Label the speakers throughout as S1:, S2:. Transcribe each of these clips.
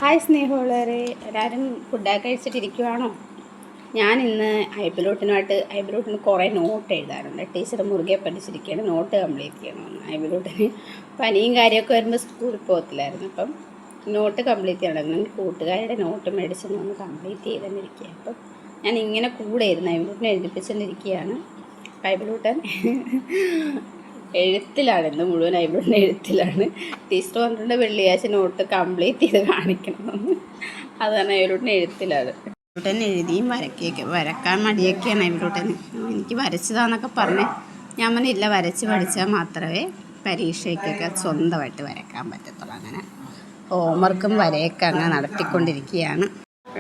S1: Hi സ്നേഹമുള്ളവരെ, എല്ലാവരും ഫുഡൊക്കെ കഴിച്ചിട്ടിരിക്കുവാണോ? ഞാൻ ഇന്ന് ഐബിലോട്ടിന് കുറേ നോട്ട് എഴുതാറുണ്ട്. ടീച്ചർ മുറുകെ പഠിച്ചിരിക്കുകയാണ്, നോട്ട് കംപ്ലീറ്റ് ചെയ്യണമെന്ന്. ഐബിലോട്ടിന് പനിയും കാര്യമൊക്കെ വരുമ്പോൾ സ്കൂളിൽ പോകത്തില്ലായിരുന്നു. അപ്പം നോട്ട് കംപ്ലീറ്റ് ചെയ്യണം. കൂട്ടുകാരുടെ നോട്ട് മേടിച്ചൊന്ന് കംപ്ലീറ്റ് ചെയ്തെന്നിരിക്കുക. അപ്പം ഞാൻ ഇങ്ങനെ കൂടെ ഇരുന്ന് ഐബിലോട്ടിനെ എഴുതിപ്പിച്ചെന്നിരിക്കുകയാണ്. ഐബിലോട്ടൻ എഴുത്തിലാണ്, ഇന്ന് മുഴുവൻ ഐബിലോട്ടിന് എഴുത്തിലാണ്. ടീച്ചർ പറഞ്ഞിട്ടുണ്ട് വെള്ളിയാഴ്ച നോട്ട് കംപ്ലീറ്റ് ചെയ്ത് കാണിക്കണമെന്ന്. അതാണ് ഐബിലോട്ടിന് എഴുത്തിലാണ്. ഐബിലോട്ടൻ എഴുതിയും വരക്കാൻ മടിയൊക്കെയാണ് ഐബിലോട്ടന്. എനിക്ക് വരച്ചതാന്നൊക്കെ പറഞ്ഞ് ഞാൻ പറഞ്ഞില്ല, വരച്ച് പഠിച്ചാൽ മാത്രമേ പരീക്ഷയ്ക്കൊക്കെ സ്വന്തമായിട്ട് വരക്കാൻ പറ്റത്തുള്ളൂ. അങ്ങനെ ഹോംവർക്കും വരയൊക്കെ അങ്ങനെ നടത്തിക്കൊണ്ടിരിക്കുകയാണ്.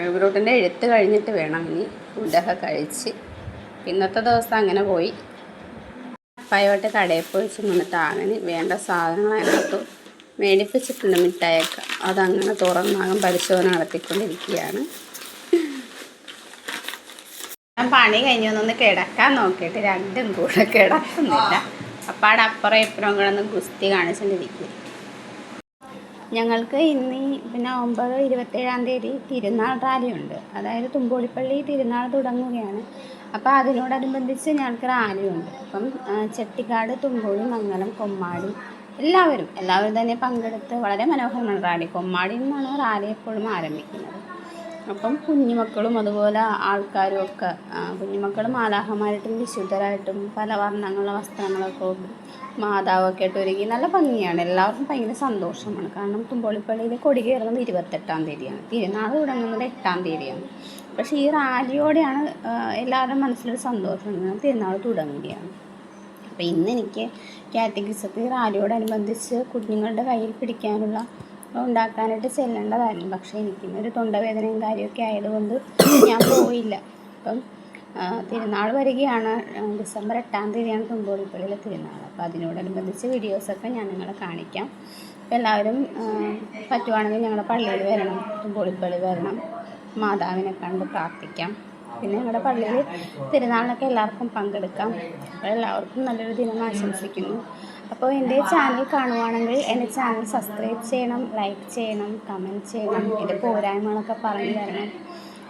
S1: ഐബിലോട്ടിൻ്റെ എഴുത്ത് കഴിഞ്ഞിട്ട് വേണം ഇനി ഫുഡൊക്കെ കഴിച്ച്. ഇന്നത്തെ ദിവസം അങ്ങനെ പോയി. പയോട്ട് കടയിൽ പോയി വന്നിട്ട് അങ്ങനെ വേണ്ട സാധനങ്ങൾ അതിനകത്ത് മേടിപ്പിച്ചിട്ടുണ്ട്. മിഠായൊക്കെ അതങ്ങനെ തുറന്നാകും പരിശോധന നടത്തിക്കൊണ്ടിരിക്കുകയാണ്. ഞാൻ പണി കഴിഞ്ഞൊന്ന് കിടക്കാൻ നോക്കിയിട്ട് രണ്ടും കൂടെ കിടക്കുന്നില്ല. അപ്പാടെ അപ്പുറം ഇപ്പുറം കൂടെ ഒന്ന് ഗുസ്തി കാണിച്ചുകൊണ്ടിരിക്കുക. ഞങ്ങൾക്ക് ഇന്ന് നവംബർ 27 തിരുനാൾ റാലിയുണ്ട്. അതായത് തുമ്പോളിപ്പള്ളി തിരുനാൾ തുടങ്ങുകയാണ്. അപ്പോൾ അതിനോടനുബന്ധിച്ച് ഞങ്ങൾക്ക് റാലിയുണ്ട്. അപ്പം ചെട്ടിക്കാട്, തുമ്പോളി, മംഗലം, കൊമ്മാടി എല്ലാവരും തന്നെ പങ്കെടുത്ത് വളരെ മനോഹരമാണ് റാലി. കൊമ്മാടിയിൽ നിന്നാണ് റാലി എപ്പോഴും ആരംഭിക്കുന്നത്. അപ്പം കുഞ്ഞുമക്കളും അതുപോലെ ആൾക്കാരും ഒക്കെ, കുഞ്ഞുമക്കളും മാലാഖമാരായിട്ടും വിശുദ്ധരായിട്ടും പല വർണ്ണങ്ങളുള്ള വസ്ത്രങ്ങളൊക്കെ മാതാവൊക്കെ ആയിട്ട് ഒരുങ്ങി നല്ല ഭംഗിയാണ്. എല്ലാവർക്കും ഭയങ്കര സന്തോഷമാണ്. കാരണം തുമ്പോളിപ്പള്ളിയിൽ കൊടി കയറുന്നത് 28-ാം തീയതിയാണ്, തിരുനാൾ തുടങ്ങുന്നത് 8-ാം തീയതിയാണ്. പക്ഷേ ഈ റാലിയോടെയാണ് എല്ലാവരുടെയും മനസ്സിലൊരു സന്തോഷം, തിരുനാൾ തുടങ്ങുകയാണ്. അപ്പോൾ ഇന്ന് എനിക്ക് കാറ്റഗിസത്തിൽ റാലിയോടനുബന്ധിച്ച് കുഞ്ഞുങ്ങളുടെ കയ്യിൽ പിടിക്കാനുള്ള ഉണ്ടാക്കാനായിട്ട് ചെല്ലേണ്ടതായിരുന്നു. പക്ഷേ എനിക്കിന്നൊരു തൊണ്ടവേദനയും കാര്യമൊക്കെ ആയതുകൊണ്ട് ഞാൻ പോയില്ല. അപ്പം തിരുനാൾ വരികയാണ്. ഡിസംബർ 8-ാം തീയതിയാണ് തുമ്പോളിപ്പള്ളിയിലെ തിരുനാൾ. അപ്പോൾ അതിനോടനുബന്ധിച്ച് വീഡിയോസൊക്കെ ഞാൻ നിങ്ങളെ കാണിക്കാം. അപ്പോൾ എല്ലാവരും പറ്റുവാണെങ്കിൽ ഞങ്ങളുടെ പള്ളിയിൽ വരണം, തുമ്പോളിപ്പള്ളി വരണം, മാതാവിനെ കണ്ട് പ്രാർത്ഥിക്കാം. പിന്നെ ഞങ്ങളുടെ പള്ളിയിൽ തിരുനാളിനൊക്കെ എല്ലാവർക്കും പങ്കെടുക്കാം. അപ്പോൾ എല്ലാവർക്കും നല്ലൊരു ദിനം ആശംസിക്കുന്നു. അപ്പോൾ എൻ്റെ ചാനൽ കാണുവാണെങ്കിൽ എൻ്റെ ചാനൽ സബ്സ്ക്രൈബ് ചെയ്യണം, ലൈക്ക് ചെയ്യണം, കമൻറ്റ് ചെയ്യണം, എൻ്റെ പോരായ്മകളൊക്കെ പറഞ്ഞു തരണം.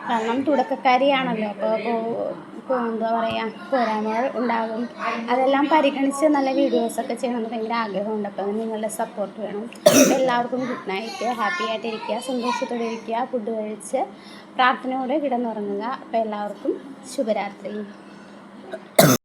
S1: കാരണം തുടക്കക്കാരിയാണല്ലോ, അപ്പോൾ എന്താ പറയുക, പോരായ്മകൾ ഉണ്ടാകും. അതെല്ലാം പരിഗണിച്ച് നല്ല വീഡിയോസൊക്കെ ചെയ്യണമെന്ന് ഭയങ്കര ആഗ്രഹമുണ്ട്. അപ്പോൾ നിങ്ങളുടെ സപ്പോർട്ട് വേണം. എല്ലാവർക്കും ഗുഡ് നൈറ്റ്, ഹാപ്പി ആയിട്ടിരിക്കുക, സന്തോഷത്തോടെ ഇരിക്കുക, ഫുഡ് കഴിച്ച് പ്രാർത്ഥനയോടെ കിടന്നുറങ്ങുക. അപ്പോൾ എല്ലാവർക്കും ശുഭരാത്രി.